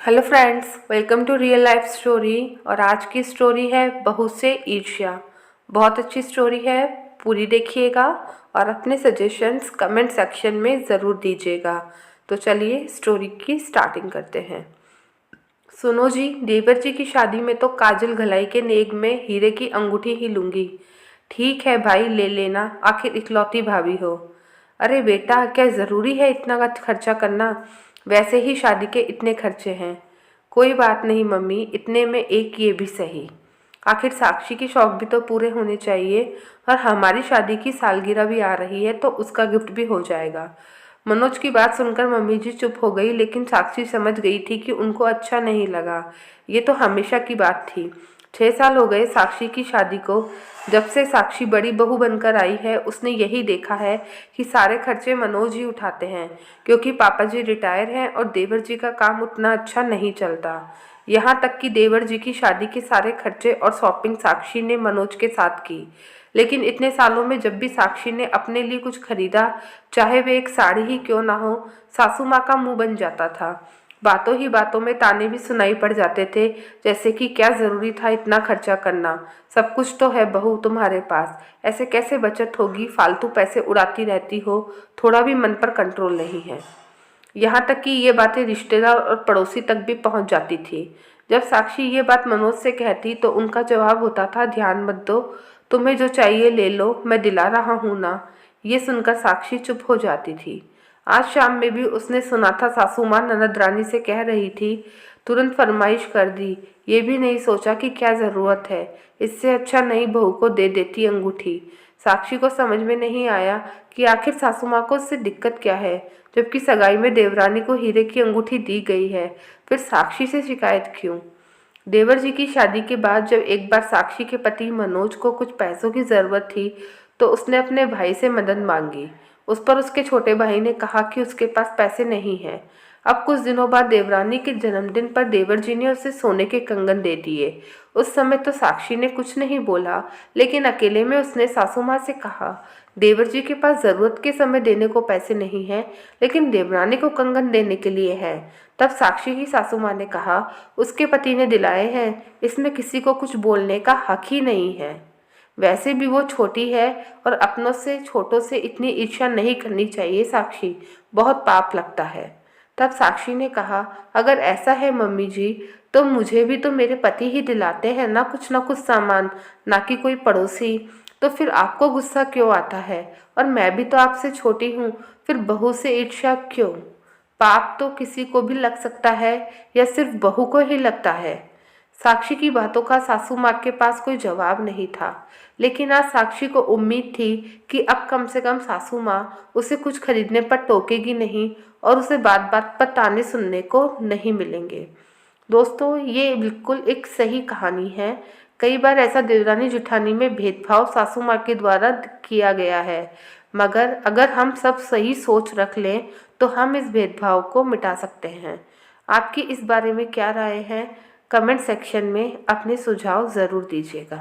Hello friends, welcome to real life story. और आज की स्टोरी है बहू से ईर्ष्या। बहुत अच्छी स्टोरी है, पूरी देखिएगा और अपने सजेशंस कमेंट सेक्शन में ज़रूर दीजिएगा। तो चलिए स्टोरी की स्टार्टिंग करते हैं। सुनो जी, देवर जी की शादी में तो काजल घलाई के नेग में हीरे की अंगूठी ही लूँगी। ठीक है भाई, ले लेना, आखिर इकलौती भाभी हो। अरे बेटा, क्या ज़रूरी है इतना का खर्चा करना? वैसे ही शादी के इतने खर्चे हैं। कोई बात नहीं मम्मी, इतने में एक ये भी सही। आखिर साक्षी की शौक भी तो पूरे होने चाहिए, और हमारी शादी की सालगिरह भी आ रही है तो उसका गिफ्ट भी हो जाएगा। मनोज की बात सुनकर मम्मी जी चुप हो गई, लेकिन साक्षी समझ गई थी कि उनको अच्छा नहीं लगा। ये तो हमेशा की बात थी। 6 साल हो गए साक्षी की शादी को। जब से साक्षी बड़ी बहू बनकर आई है, उसने यही देखा है कि सारे खर्चे मनोज ही उठाते हैं, क्योंकि पापा जी रिटायर हैं और देवर जी का काम उतना अच्छा नहीं चलता। यहाँ तक कि देवर जी की शादी के सारे खर्चे और शॉपिंग साक्षी ने मनोज के साथ की। लेकिन इतने सालों में जब भी साक्षी ने अपने लिए कुछ खरीदा, चाहे वे एक साड़ी ही क्यों ना हो, सासू माँ का मुंह बन जाता था। बातों ही बातों में ताने भी सुनाई पड़ जाते थे, जैसे कि क्या ज़रूरी था इतना खर्चा करना, सब कुछ तो है बहू तुम्हारे पास, ऐसे कैसे बचत होगी, फालतू पैसे उड़ाती रहती हो, थोड़ा भी मन पर कंट्रोल नहीं है। यहाँ तक कि ये बातें रिश्तेदार और पड़ोसी तक भी पहुँच जाती थी। जब साक्षी ये बात मनोज से कहती तो उनका जवाब होता था, ध्यान मत दो, तुम्हें जो चाहिए ले लो, मैं दिला रहा हूँ ना। ये सुनकर साक्षी चुप हो जाती थी। आज शाम में भी उसने सुना था सासू माँ ननद रानी से कह रही थी, तुरंत फरमाइश कर दी, ये भी नहीं सोचा कि क्या ज़रूरत है, इससे अच्छा नई बहू को दे देती अंगूठी। साक्षी को समझ में नहीं आया कि आखिर सासू माँ को उससे दिक्कत क्या है, जबकि सगाई में देवरानी को हीरे की अंगूठी दी गई है, फिर साक्षी से शिकायत क्यों? देवर जी की शादी के बाद जब एक बार साक्षी के पति मनोज को कुछ पैसों की ज़रूरत थी, तो उसने अपने भाई से मदद मांगी। उस पर उसके छोटे भाई ने कहा कि उसके पास पैसे नहीं हैं। अब कुछ दिनों बाद देवरानी के जन्मदिन पर देवर जी ने उसे सोने के कंगन दे दिए। उस समय तो साक्षी ने कुछ नहीं बोला, लेकिन अकेले में उसने सासू माँ से कहा, देवर जी के पास ज़रूरत के समय देने को पैसे नहीं हैं, लेकिन देवरानी को कंगन देने के लिए है। तब साक्षी की सासू माँ ने कहा, उसके पति ने दिलाए हैं, इसमें किसी को कुछ बोलने का हक ही नहीं है। वैसे भी वो छोटी है, और अपनों से छोटों से इतनी ईर्ष्या नहीं करनी चाहिए साक्षी, बहुत पाप लगता है। तब साक्षी ने कहा, अगर ऐसा है मम्मी जी, तो मुझे भी तो मेरे पति ही दिलाते हैं ना कुछ सामान, ना कि कोई पड़ोसी। तो फिर आपको गुस्सा क्यों आता है? और मैं भी तो आपसे छोटी हूँ, फिर बहू से ईर्ष्या क्यों? पाप तो किसी को भी लग सकता है, या सिर्फ बहू को ही लगता है? साक्षी की बातों का सासू माँ के पास कोई जवाब नहीं था, लेकिन आज साक्षी को उम्मीद थी कि अब कम से कम सासू माँ उसे कुछ खरीदने पर टोकेगी नहीं, और उसे बात बात पर ताने सुनने को नहीं मिलेंगे। दोस्तों, ये बिल्कुल एक सही कहानी है। कई बार ऐसा देवरानी जेठानी में भेदभाव सासू माँ के द्वारा किया गया है, मगर अगर हम सब सही सोच रख लें तो हम इस भेदभाव को मिटा सकते हैं। आपकी इस बारे में क्या राय है? कमेंट सेक्शन में अपने सुझाव ज़रूर दीजिएगा।